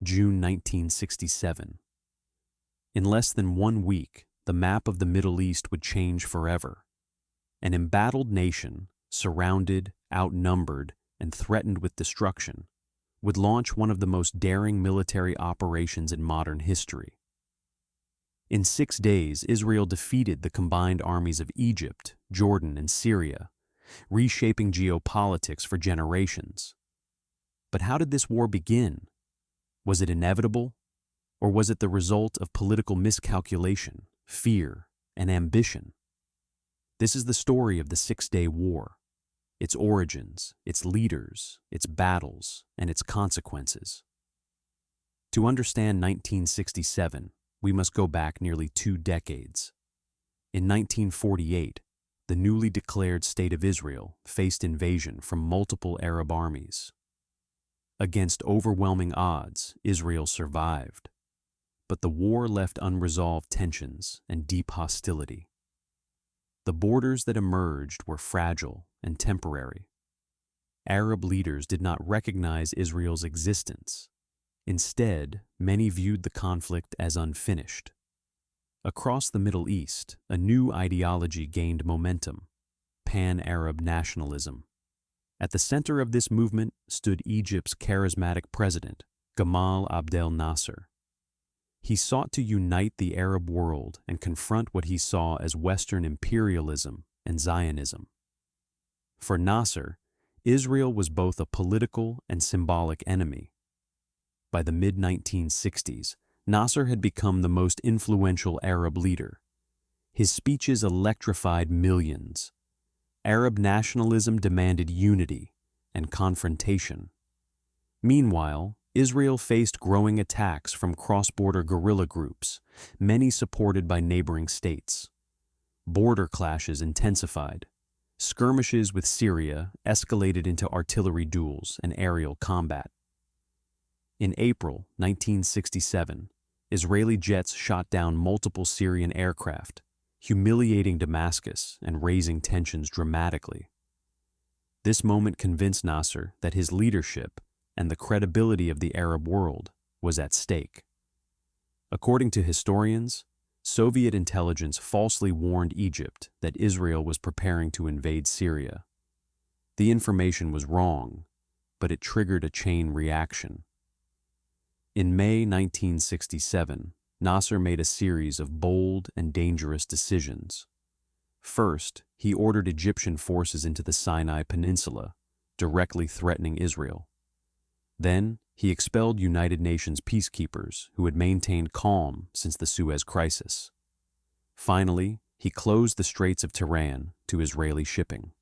June 1967. In less than 1 week, the map of the Middle East would change forever. An embattled nation, surrounded, outnumbered, and threatened with destruction, would launch one of the most daring military operations in modern history. In 6 days, Israel defeated the combined armies of Egypt, Jordan, and Syria, reshaping geopolitics for generations. But how did this war begin? Was it inevitable? Or was it the result of political miscalculation, fear, and ambition? This is the story of the Six-Day War, its origins, its leaders, its battles, and its consequences. To understand 1967, we must go back nearly 2 decades. In 1948, the newly declared State of Israel faced invasion from multiple Arab armies. Against overwhelming odds, Israel survived. But the war left unresolved tensions and deep hostility. The borders that emerged were fragile and temporary. Arab leaders did not recognize Israel's existence. Instead, many viewed the conflict as unfinished. Across the Middle East, a new ideology gained momentum: pan-Arab nationalism. At the center of this movement stood Egypt's charismatic president, Gamal Abdel Nasser. He sought to unite the Arab world and confront what he saw as Western imperialism and Zionism. For Nasser, Israel was both a political and symbolic enemy. By the mid-1960s, Nasser had become the most influential Arab leader. His speeches electrified millions. Arab nationalism demanded unity and confrontation. Meanwhile, Israel faced growing attacks from cross-border guerrilla groups, many supported by neighboring states. Border clashes intensified. Skirmishes with Syria escalated into artillery duels and aerial combat. In April 1967, Israeli jets shot down multiple Syrian aircraft, humiliating Damascus and raising tensions dramatically. This moment convinced Nasser that his leadership and the credibility of the Arab world was at stake. According to historians, Soviet intelligence falsely warned Egypt that Israel was preparing to invade Syria. The information was wrong, but it triggered a chain reaction. In May 1967, Nasser made a series of bold and dangerous decisions. First, he ordered Egyptian forces into the Sinai Peninsula, directly threatening Israel. Then, he expelled United Nations peacekeepers who had maintained calm since the Suez Crisis. Finally, he closed the Straits of Tiran to Israeli shipping.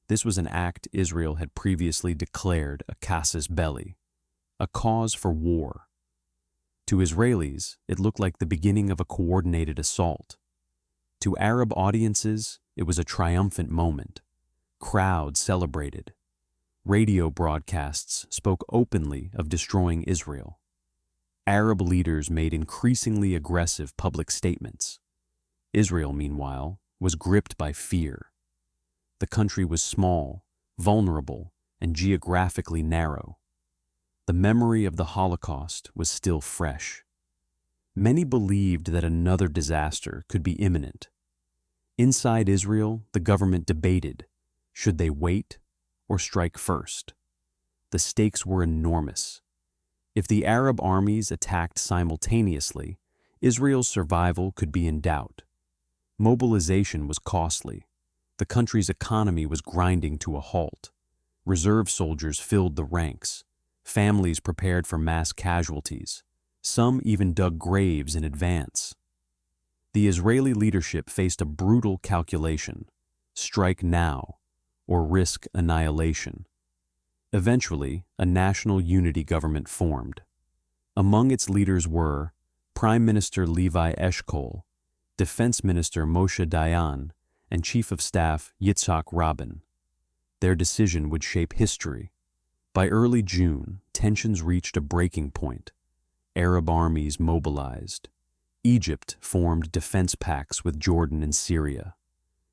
This was an act Israel had previously declared a casus belli, a cause for war. To Israelis, it looked like the beginning of a coordinated assault. To Arab audiences, it was a triumphant moment. Crowds celebrated. Radio broadcasts spoke openly of destroying Israel. Arab leaders made increasingly aggressive public statements. Israel, meanwhile, was gripped by fear. The country was small, vulnerable, and geographically narrow. The memory of the Holocaust was still fresh. Many believed that another disaster could be imminent. Inside Israel, the government debated, should they wait or strike first? The stakes were enormous. If the Arab armies attacked simultaneously, Israel's survival could be in doubt. Mobilization was costly. The country's economy was grinding to a halt. Reserve soldiers filled the ranks. Families prepared for mass casualties. Some even dug graves in advance. The Israeli leadership faced a brutal calculation: strike now or risk annihilation. Eventually, a national unity government formed. Among its leaders were Prime Minister Levi Eshkol, Defense Minister Moshe Dayan, and Chief of Staff Yitzhak Rabin. Their decision would shape history. By early June, tensions reached a breaking point. Arab armies mobilized. Egypt formed defense pacts with Jordan and Syria.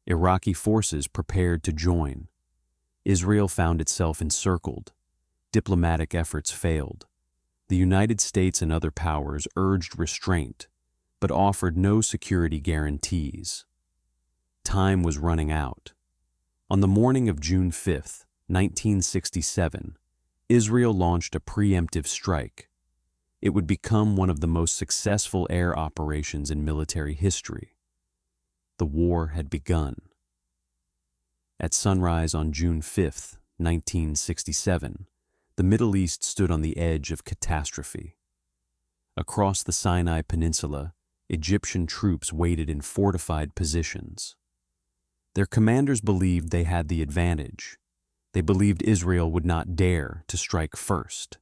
Iraqi forces prepared to join. Israel found itself encircled. Diplomatic efforts failed. The United States and other powers urged restraint, but offered no security guarantees. Time was running out. On the morning of June 5, 1967, Israel launched a preemptive strike. It would become one of the most successful air operations in military history. The war had begun. At sunrise on June 5, 1967, the Middle East stood on the edge of catastrophe. Across the Sinai Peninsula, Egyptian troops waited in fortified positions. Their commanders believed they had the advantage. They believed Israel would not dare to strike first.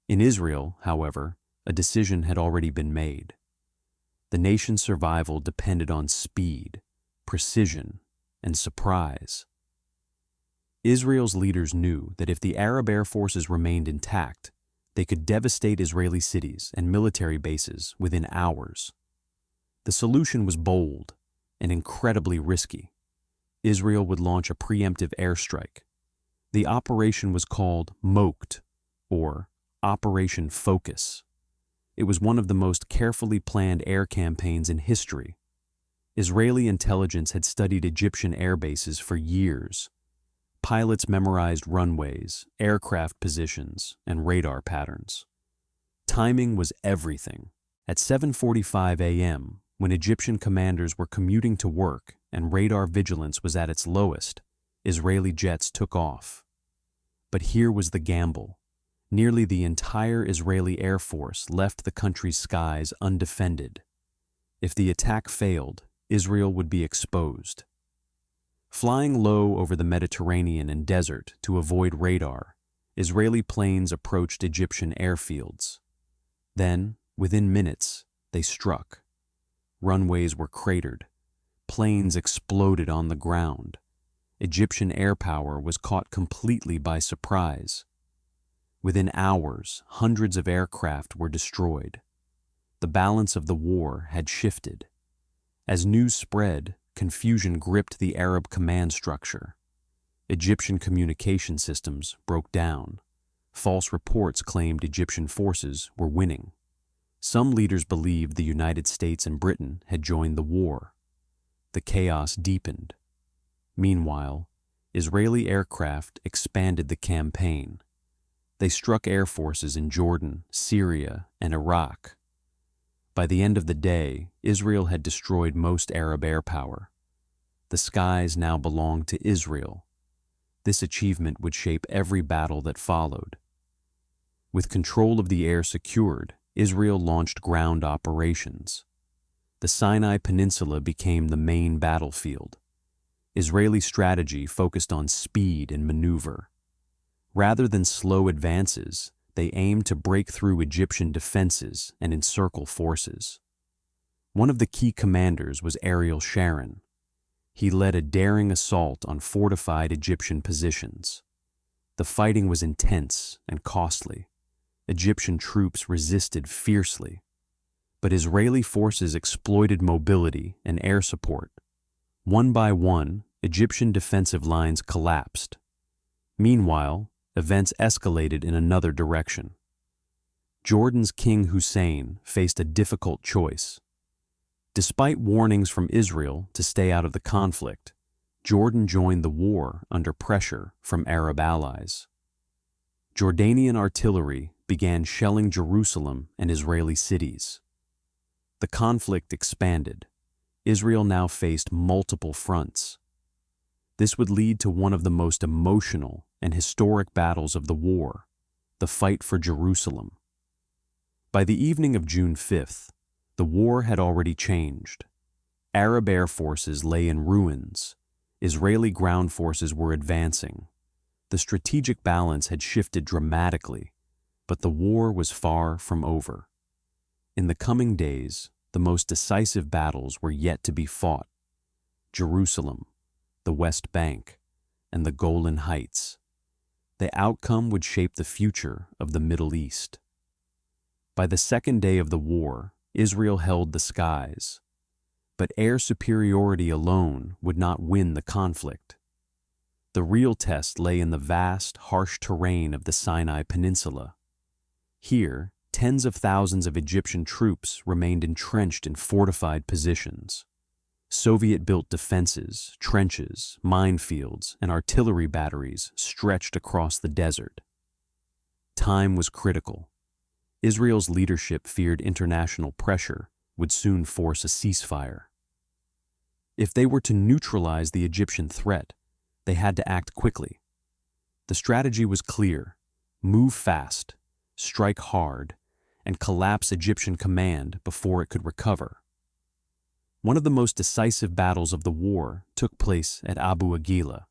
In Israel, however, a decision had already been made. The nation's survival depended on speed, precision, and surprise. Israel's leaders knew that if the Arab air forces remained intact, they could devastate Israeli cities and military bases within hours. The solution was bold and incredibly risky. Israel would launch a preemptive airstrike. The operation was called Mokt, or Operation Focus. It was one of the most carefully planned air campaigns in history. Israeli intelligence had studied Egyptian air bases for years. Pilots memorized runways, aircraft positions, and radar patterns. Timing was everything. At 7:45 a.m., when Egyptian commanders were commuting to work and radar vigilance was at its lowest, Israeli jets took off. But here was the gamble. Nearly the entire Israeli Air Force left the country's skies undefended. If the attack failed, Israel would be exposed. Flying low over the Mediterranean and desert to avoid radar, Israeli planes approached Egyptian airfields. Then, within minutes, they struck. Runways were cratered. Planes exploded on the ground. Egyptian air power was caught completely by surprise. Within hours, hundreds of aircraft were destroyed. The balance of the war had shifted. As news spread, confusion gripped the Arab command structure. Egyptian communication systems broke down. False reports claimed Egyptian forces were winning. Some leaders believed the United States and Britain had joined the war. The chaos deepened. Meanwhile, Israeli aircraft expanded the campaign. They struck air forces in Jordan, Syria, and Iraq. By the end of the day, Israel had destroyed most Arab air power. The skies now belonged to Israel. This achievement would shape every battle that followed. With control of the air secured, Israel launched ground operations. The Sinai Peninsula became the main battlefield. Israeli strategy focused on speed and maneuver. Rather than slow advances, they aimed to break through Egyptian defenses and encircle forces. One of the key commanders was Ariel Sharon. He led a daring assault on fortified Egyptian positions. The fighting was intense and costly. Egyptian troops resisted fiercely. But Israeli forces exploited mobility and air support. One by one, Egyptian defensive lines collapsed. Meanwhile, events escalated in another direction. Jordan's King Hussein faced a difficult choice. Despite warnings from Israel to stay out of the conflict, Jordan joined the war under pressure from Arab allies. Jordanian artillery began shelling Jerusalem and Israeli cities. The conflict expanded. Israel now faced multiple fronts. This would lead to one of the most emotional and historic battles of the war, the fight for Jerusalem. By the evening of June 5th, the war had already changed. Arab air forces lay in ruins. Israeli ground forces were advancing. The strategic balance had shifted dramatically, but the war was far from over. In the coming days, the most decisive battles were yet to be fought. Jerusalem, the West Bank, and the Golan Heights. The outcome would shape the future of the Middle East. By the second day of the war, Israel held the skies. But air superiority alone would not win the conflict. The real test lay in the vast, harsh terrain of the Sinai Peninsula. Here, tens of thousands of Egyptian troops remained entrenched in fortified positions. Soviet-built defenses, trenches, minefields, and artillery batteries stretched across the desert. Time was critical. Israel's leadership feared international pressure would soon force a ceasefire. If they were to neutralize the Egyptian threat, they had to act quickly. The strategy was clear: move fast, strike hard, and collapse Egyptian command before it could recover. One of the most decisive battles of the war took place at Abu Aguila.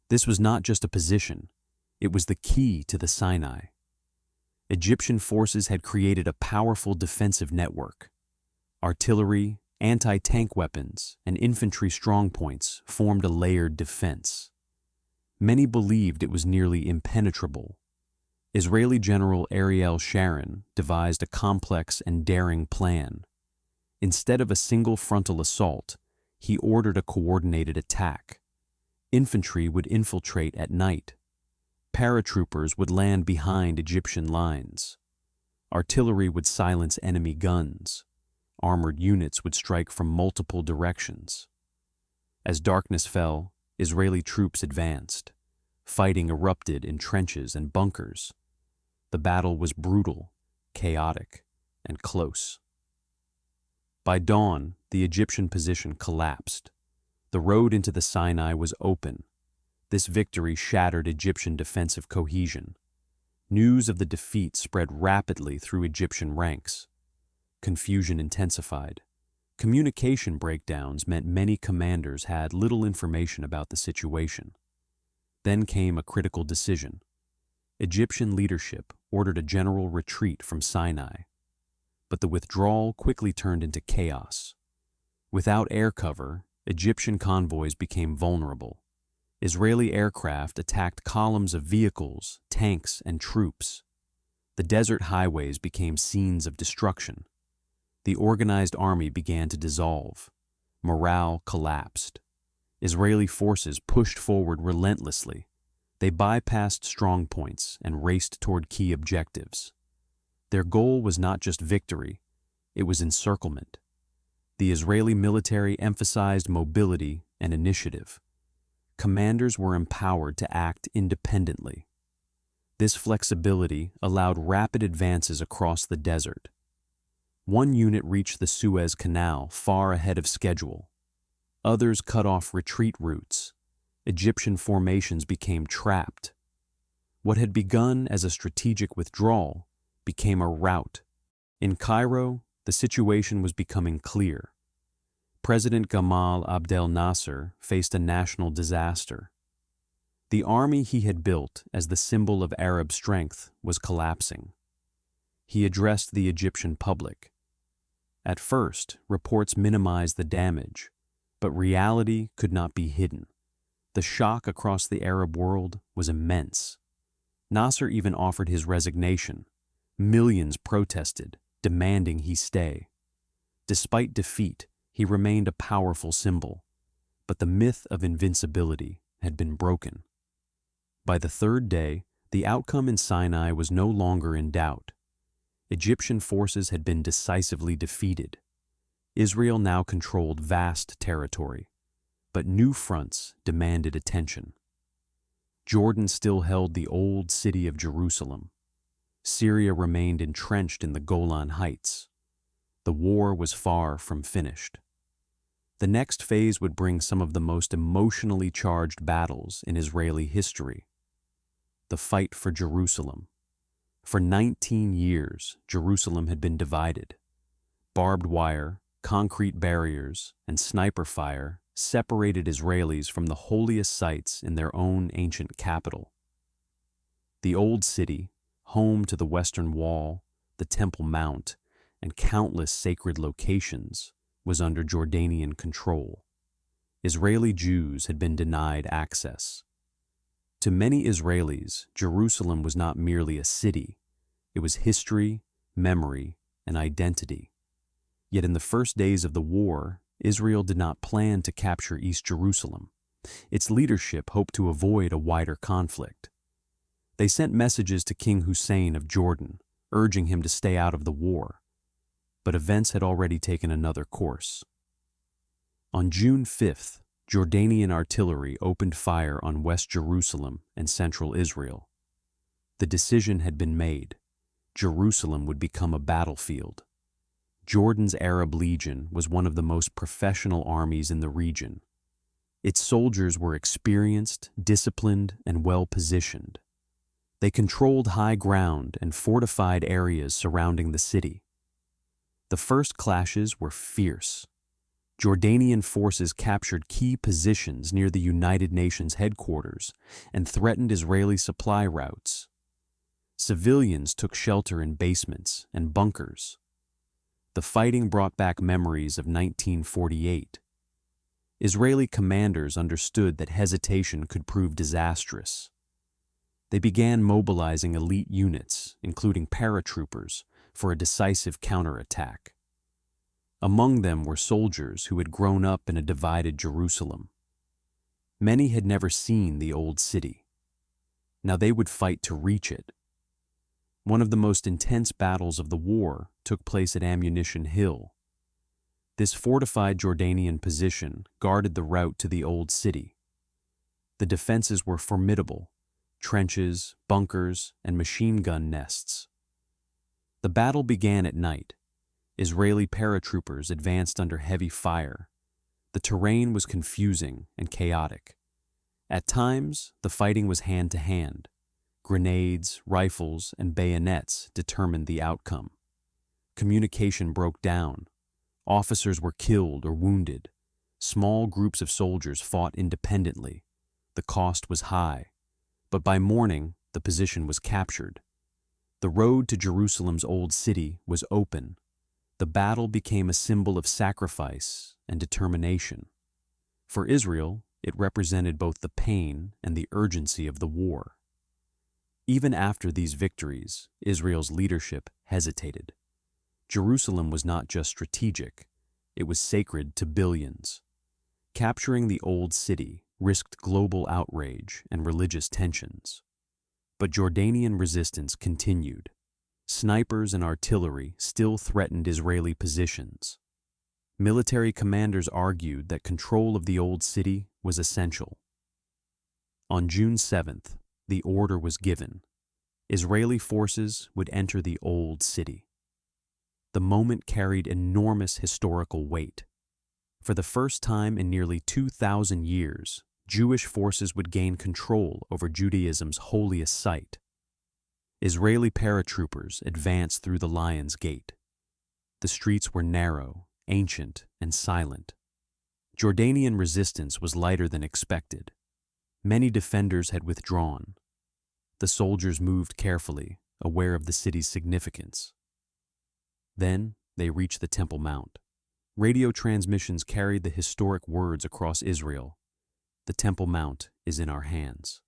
This was not just a position, it was the key to the Sinai. Egyptian forces had created a powerful defensive network. Artillery, anti-tank weapons, and infantry strongpoints formed a layered defense. Many believed it was nearly impenetrable. Israeli General Ariel Sharon devised a complex and daring plan. Instead of a single frontal assault, he ordered a coordinated attack. Infantry would infiltrate at night. Paratroopers would land behind Egyptian lines. Artillery would silence enemy guns. Armored units would strike from multiple directions. As darkness fell, Israeli troops advanced. Fighting erupted in trenches and bunkers. The battle was brutal, chaotic, and close. By dawn, the Egyptian position collapsed. The road into the Sinai was open. This victory shattered Egyptian defensive cohesion. News of the defeat spread rapidly through Egyptian ranks. Confusion intensified. Communication breakdowns meant many commanders had little information about the situation. Then came a critical decision. Egyptian leadership ordered a general retreat from Sinai. But the withdrawal quickly turned into chaos. Without air cover, Egyptian convoys became vulnerable. Israeli aircraft attacked columns of vehicles, tanks, and troops. The desert highways became scenes of destruction. The organized army began to dissolve. Morale collapsed. Israeli forces pushed forward relentlessly. They bypassed strongpoints and raced toward key objectives. Their goal was not just victory, it was encirclement. The Israeli military emphasized mobility and initiative. Commanders were empowered to act independently. This flexibility allowed rapid advances across the desert. One unit reached the Suez Canal far ahead of schedule. Others cut off retreat routes. Egyptian formations became trapped. What had begun as a strategic withdrawal became a rout. In Cairo, the situation was becoming clear. President Gamal Abdel Nasser faced a national disaster. The army he had built as the symbol of Arab strength was collapsing. He addressed the Egyptian public. At first, reports minimized the damage, but reality could not be hidden. The shock across the Arab world was immense. Nasser even offered his resignation. Millions protested, demanding he stay. Despite defeat, he remained a powerful symbol, but the myth of invincibility had been broken. By the third day, the outcome in Sinai was no longer in doubt. Egyptian forces had been decisively defeated. Israel now controlled vast territory, but new fronts demanded attention. Jordan still held the old city of Jerusalem. Syria remained entrenched in the Golan Heights. The war was far from finished. The next phase would bring some of the most emotionally charged battles in Israeli history. The fight for Jerusalem. For 19 years, Jerusalem had been divided. Barbed wire, concrete barriers, and sniper fire separated Israelis from the holiest sites in their own ancient capital. The Old City, home to the Western Wall, the Temple Mount, and countless sacred locations, was under Jordanian control. Israeli Jews had been denied access. To many Israelis, Jerusalem was not merely a city. It was history, memory, and identity. Yet in the first days of the war, Israel did not plan to capture East Jerusalem. Its leadership hoped to avoid a wider conflict. They sent messages to King Hussein of Jordan, urging him to stay out of the war. But events had already taken another course. On June 5th, Jordanian artillery opened fire on West Jerusalem and central Israel. The decision had been made. Jerusalem would become a battlefield. Jordan's Arab Legion was one of the most professional armies in the region. Its soldiers were experienced, disciplined, and well-positioned. They controlled high ground and fortified areas surrounding the city. The first clashes were fierce. Jordanian forces captured key positions near the United Nations headquarters and threatened Israeli supply routes. Civilians took shelter in basements and bunkers. The fighting brought back memories of 1948. Israeli commanders understood that hesitation could prove disastrous. They began mobilizing elite units, including paratroopers, for a decisive counterattack. Among them were soldiers who had grown up in a divided Jerusalem. Many had never seen the old city. Now they would fight to reach it. One of the most intense battles of the war took place at Ammunition Hill. This fortified Jordanian position guarded the route to the old city. The defenses were formidable: trenches, bunkers, and machine gun nests. The battle began at night. Israeli paratroopers advanced under heavy fire. The terrain was confusing and chaotic. At times, the fighting was hand-to-hand. Grenades, rifles, and bayonets determined the outcome. Communication broke down. Officers were killed or wounded. Small groups of soldiers fought independently. The cost was high. But by morning, the position was captured. The road to Jerusalem's old city was open. The battle became a symbol of sacrifice and determination. For Israel, it represented both the pain and the urgency of the war. Even after these victories, Israel's leadership hesitated. Jerusalem was not just strategic, it was sacred to billions. Capturing the old city risked global outrage and religious tensions. But Jordanian resistance continued. Snipers and artillery still threatened Israeli positions. Military commanders argued that control of the old city was essential. On June 7th, the order was given. Israeli forces would enter the old city. The moment carried enormous historical weight. For the first time in nearly 2,000 years, Jewish forces would gain control over Judaism's holiest site. Israeli paratroopers advanced through the Lion's Gate. The streets were narrow, ancient, and silent. Jordanian resistance was lighter than expected. Many defenders had withdrawn. The soldiers moved carefully, aware of the city's significance. Then they reached the Temple Mount. Radio transmissions carried the historic words across Israel: "The Temple Mount is in our hands."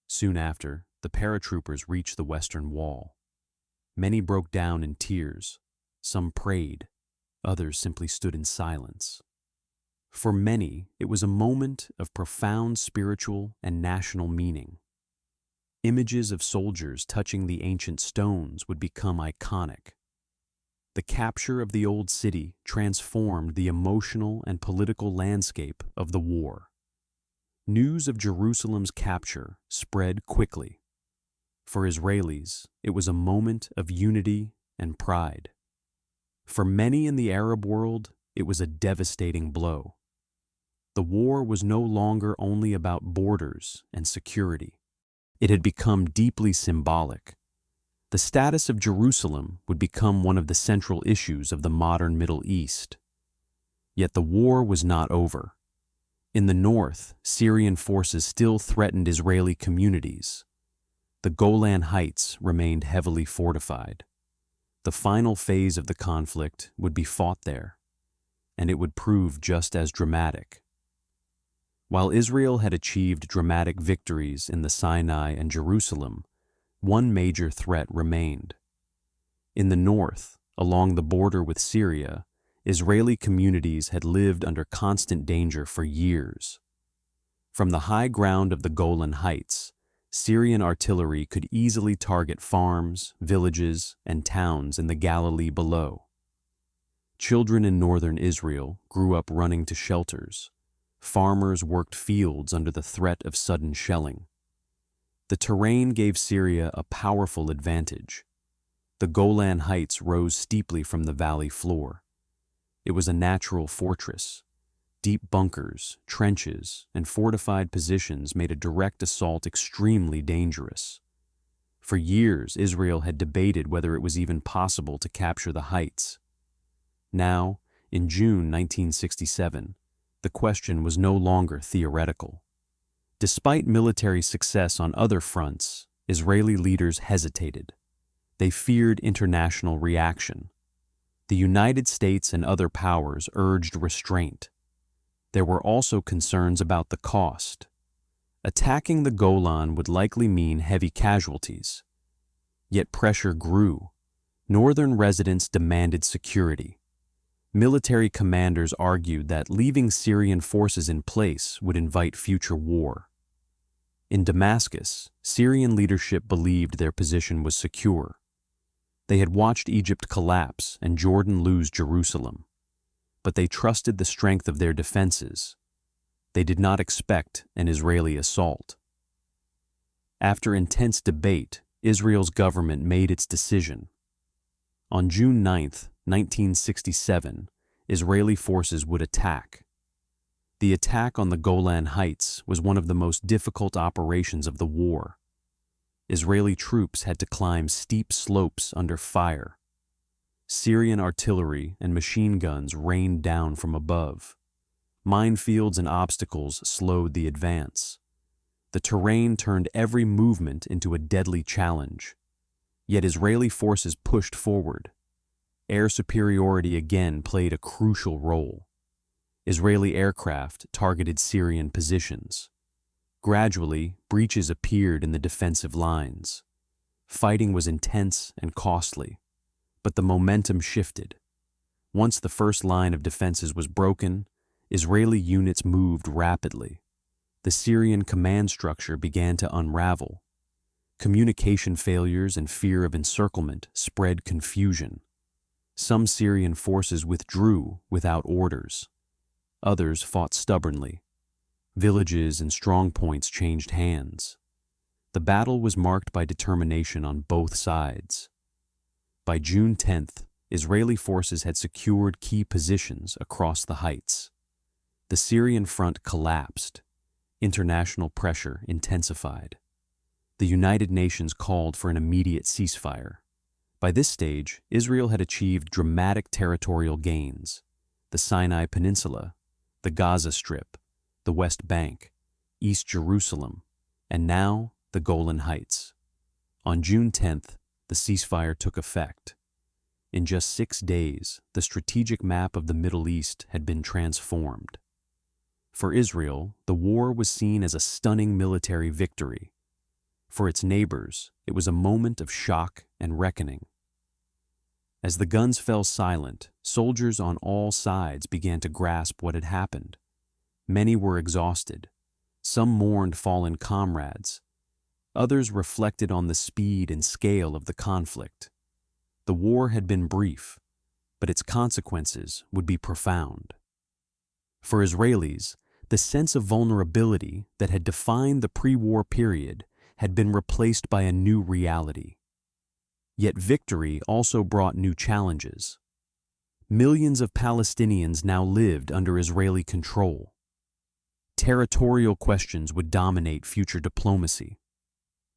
Soon after, the paratroopers reached the Western Wall. Many broke down in tears. Some prayed. Others simply stood in silence. For many, it was a moment of profound spiritual and national meaning. Images of soldiers touching the ancient stones would become iconic. The capture of the old city transformed the emotional and political landscape of the war. News of Jerusalem's capture spread quickly. For Israelis, it was a moment of unity and pride. For many in the Arab world, it was a devastating blow. The war was no longer only about borders and security. It had become deeply symbolic. The status of Jerusalem would become one of the central issues of the modern Middle East. Yet the war was not over. In the north, Syrian forces still threatened Israeli communities. The Golan Heights remained heavily fortified. The final phase of the conflict would be fought there, and it would prove just as dramatic. While Israel had achieved dramatic victories in the Sinai and Jerusalem, one major threat remained. In the north, along the border with Syria, Israeli communities had lived under constant danger for years. From the high ground of the Golan Heights, Syrian artillery could easily target farms, villages, and towns in the Galilee below. Children in northern Israel grew up running to shelters. Farmers worked fields under the threat of sudden shelling. The terrain gave Syria a powerful advantage. The Golan Heights rose steeply from the valley floor. It was a natural fortress. Deep bunkers, trenches, and fortified positions made a direct assault extremely dangerous. For years, Israel had debated whether it was even possible to capture the heights. Now, in June 1967, the question was no longer theoretical. Despite military success on other fronts, Israeli leaders hesitated. They feared international reaction. The United States and other powers urged restraint. There were also concerns about the cost. Attacking the Golan would likely mean heavy casualties. Yet pressure grew. Northern residents demanded security. Military commanders argued that leaving Syrian forces in place would invite future war. In Damascus, Syrian leadership believed their position was secure. They had watched Egypt collapse and Jordan lose Jerusalem. But they trusted the strength of their defenses. They did not expect an Israeli assault. After intense debate, Israel's government made its decision. On June 9, 1967, Israeli forces would attack. The attack on the Golan Heights was one of the most difficult operations of the war. Israeli troops had to climb steep slopes under fire. Syrian artillery and machine guns rained down from above. Minefields and obstacles slowed the advance. The terrain turned every movement into a deadly challenge. Yet Israeli forces pushed forward. Air superiority again played a crucial role. Israeli aircraft targeted Syrian positions. Gradually, breaches appeared in the defensive lines. Fighting was intense and costly, but the momentum shifted. Once the first line of defenses was broken, Israeli units moved rapidly. The Syrian command structure began to unravel. Communication failures and fear of encirclement spread confusion. Some Syrian forces withdrew without orders. Others fought stubbornly. Villages and strongpoints changed hands. The battle was marked by determination on both sides. By June 10th, Israeli forces had secured key positions across the heights. The Syrian front collapsed. International pressure intensified. The United Nations called for an immediate ceasefire. By this stage, Israel had achieved dramatic territorial gains. The Sinai Peninsula, the Gaza Strip, the West Bank, East Jerusalem, and now the Golan Heights. On June 10th, the ceasefire took effect. In just 6 days, the strategic map of the Middle East had been transformed. For Israel, the war was seen as a stunning military victory. For its neighbors, it was a moment of shock and reckoning. As the guns fell silent, soldiers on all sides began to grasp what had happened. Many were exhausted. Some mourned fallen comrades. Others reflected on the speed and scale of the conflict. The war had been brief, but its consequences would be profound. For Israelis, the sense of vulnerability that had defined the pre-war period had been replaced by a new reality. Yet victory also brought new challenges. Millions of Palestinians now lived under Israeli control. Territorial questions would dominate future diplomacy.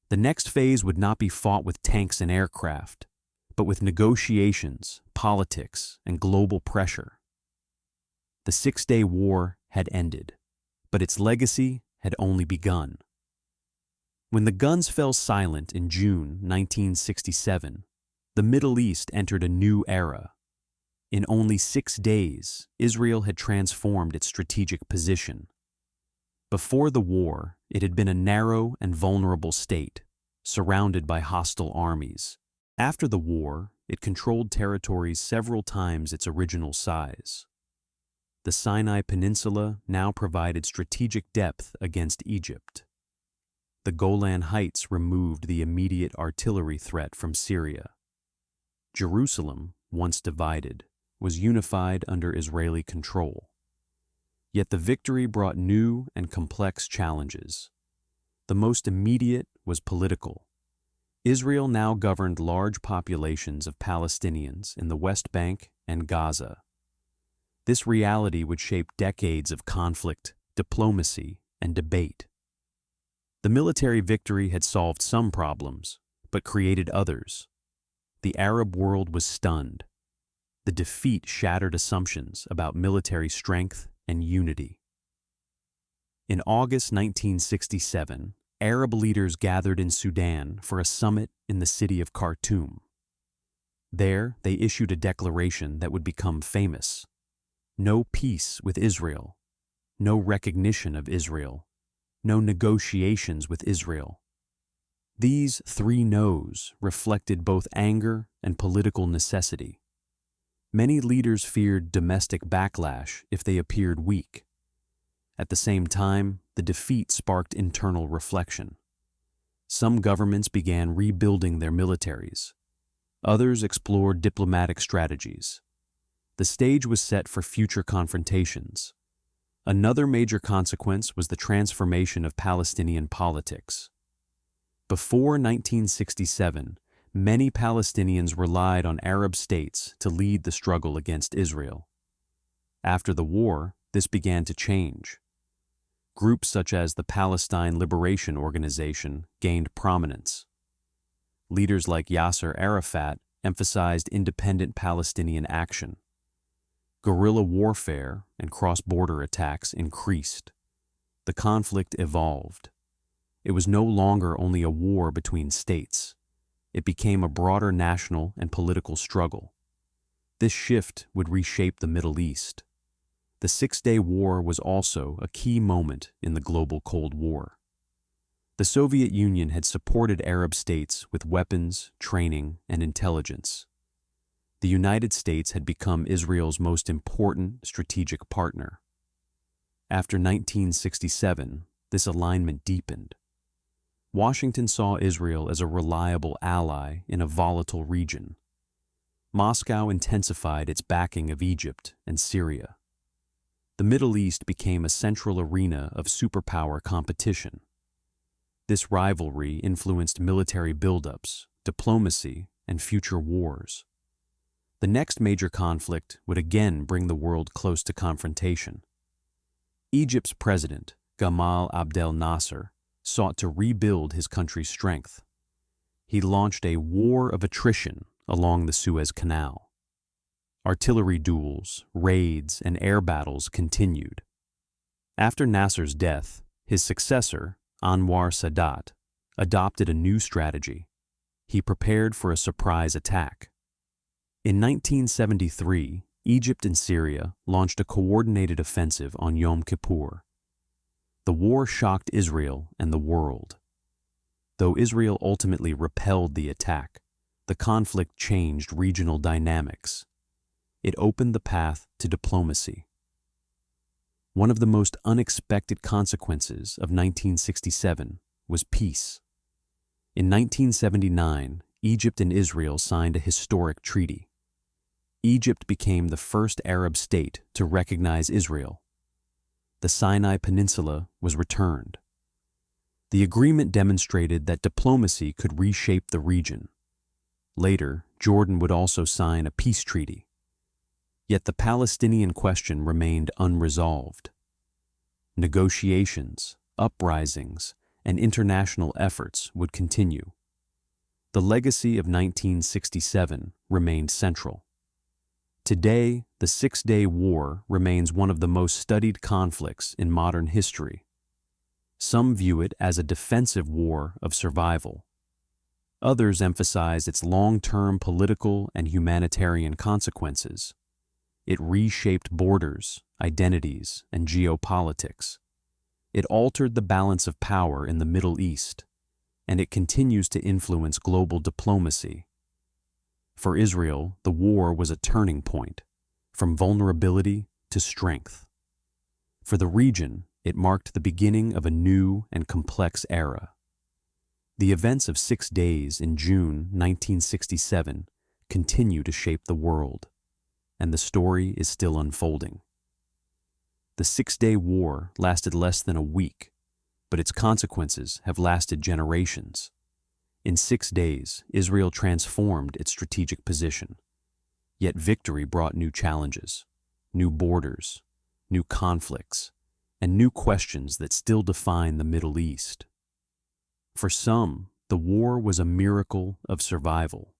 The next phase would not be fought with tanks and aircraft, but with negotiations, politics, and global pressure. The Six-Day War had ended, but its legacy had only begun. When the guns fell silent in June 1967, the Middle East entered a new era. In only 6 days, Israel had transformed its strategic position. Before the war, it had been a narrow and vulnerable state, surrounded by hostile armies. After the war, it controlled territories several times its original size. The Sinai Peninsula now provided strategic depth against Egypt. The Golan Heights removed the immediate artillery threat from Syria. Jerusalem, once divided, was unified under Israeli control. Yet the victory brought new and complex challenges. The most immediate was political. Israel now governed large populations of Palestinians in the West Bank and Gaza. This reality would shape decades of conflict, diplomacy, and debate. The military victory had solved some problems, but created others. The Arab world was stunned. The defeat shattered assumptions about military strength and unity. In August 1967, Arab leaders gathered in Sudan for a summit in the city of Khartoum. There, they issued a declaration that would become famous. No peace with Israel. No recognition of Israel. No negotiations with Israel. These three no's reflected both anger and political necessity. Many leaders feared domestic backlash if they appeared weak. At the same time, the defeat sparked internal reflection. Some governments began rebuilding their militaries. Others explored diplomatic strategies. The stage was set for future confrontations. Another major consequence was the transformation of Palestinian politics. Before 1967, many Palestinians relied on Arab states to lead the struggle against Israel. After the war, this began to change. Groups such as the Palestine Liberation Organization gained prominence. Leaders like Yasser Arafat emphasized independent Palestinian action. Guerrilla warfare and cross-border attacks increased. The conflict evolved. It was no longer only a war between states. It became a broader national and political struggle. This shift would reshape the Middle East. The Six-Day War was also a key moment in the global Cold War. The Soviet Union had supported Arab states with weapons, training, and intelligence. The United States had become Israel's most important strategic partner. After 1967, this alignment deepened. Washington saw Israel as a reliable ally in a volatile region. Moscow intensified its backing of Egypt and Syria. The Middle East became a central arena of superpower competition. This rivalry influenced military buildups, diplomacy, and future wars. The next major conflict would again bring the world close to confrontation. Egypt's president, Gamal Abdel Nasser, sought to rebuild his country's strength. He launched a war of attrition along the Suez Canal. Artillery duels, raids, and air battles continued. After Nasser's death, his successor, Anwar Sadat, adopted a new strategy. He prepared for a surprise attack. In 1973, Egypt and Syria launched a coordinated offensive on Yom Kippur. The war shocked Israel and the world. Though Israel ultimately repelled the attack, the conflict changed regional dynamics. It opened the path to diplomacy. One of the most unexpected consequences of 1967 was peace. In 1979, Egypt and Israel signed a historic treaty. Egypt became the first Arab state to recognize Israel. The Sinai Peninsula was returned. The agreement demonstrated that diplomacy could reshape the region. Later, Jordan would also sign a peace treaty. Yet the Palestinian question remained unresolved. Negotiations, uprisings, and international efforts would continue. The legacy of 1967 remained central. Today, the Six-Day War remains one of the most studied conflicts in modern history. Some view it as a defensive war of survival. Others emphasize its long-term political and humanitarian consequences. It reshaped borders, identities, and geopolitics. It altered the balance of power in the Middle East, and it continues to influence global diplomacy. For Israel, the war was a turning point, from vulnerability to strength. For the region, it marked the beginning of a new and complex era. The events of 6 days in June 1967 continue to shape the world, and the story is still unfolding. The 6-day war lasted less than a week, but its consequences have lasted generations. In 6 days, Israel transformed its strategic position, yet victory brought new challenges, new borders, new conflicts, and new questions that still define the Middle East. For some, the war was a miracle of survival.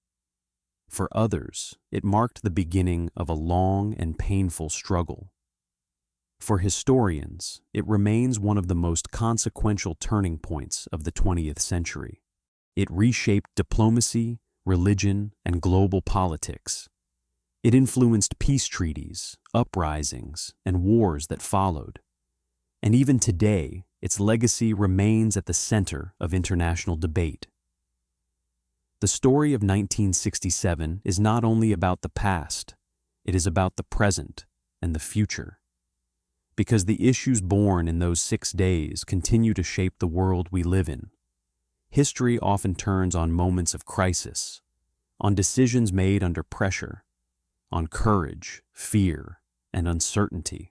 For others, it marked the beginning of a long and painful struggle. For historians, it remains one of the most consequential turning points of the 20th century. It reshaped diplomacy, religion, and global politics. It influenced peace treaties, uprisings, and wars that followed. And even today, its legacy remains at the center of international debate. The story of 1967 is not only about the past, it is about the present and the future. Because the issues born in those 6 days continue to shape the world we live in. History often turns on moments of crisis, on decisions made under pressure, on courage, fear, and uncertainty.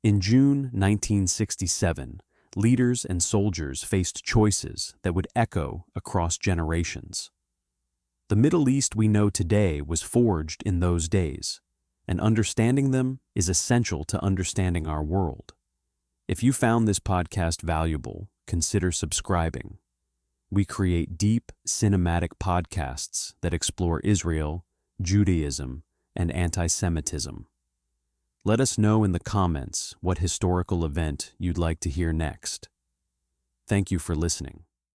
In June 1967, leaders and soldiers faced choices that would echo across generations. The Middle East we know today was forged in those days, and understanding them is essential to understanding our world. If you found this podcast valuable, consider subscribing. We create deep, cinematic podcasts that explore Israel, Judaism, and anti-Semitism. Let us know in the comments what historical event you'd like to hear next. Thank you for listening.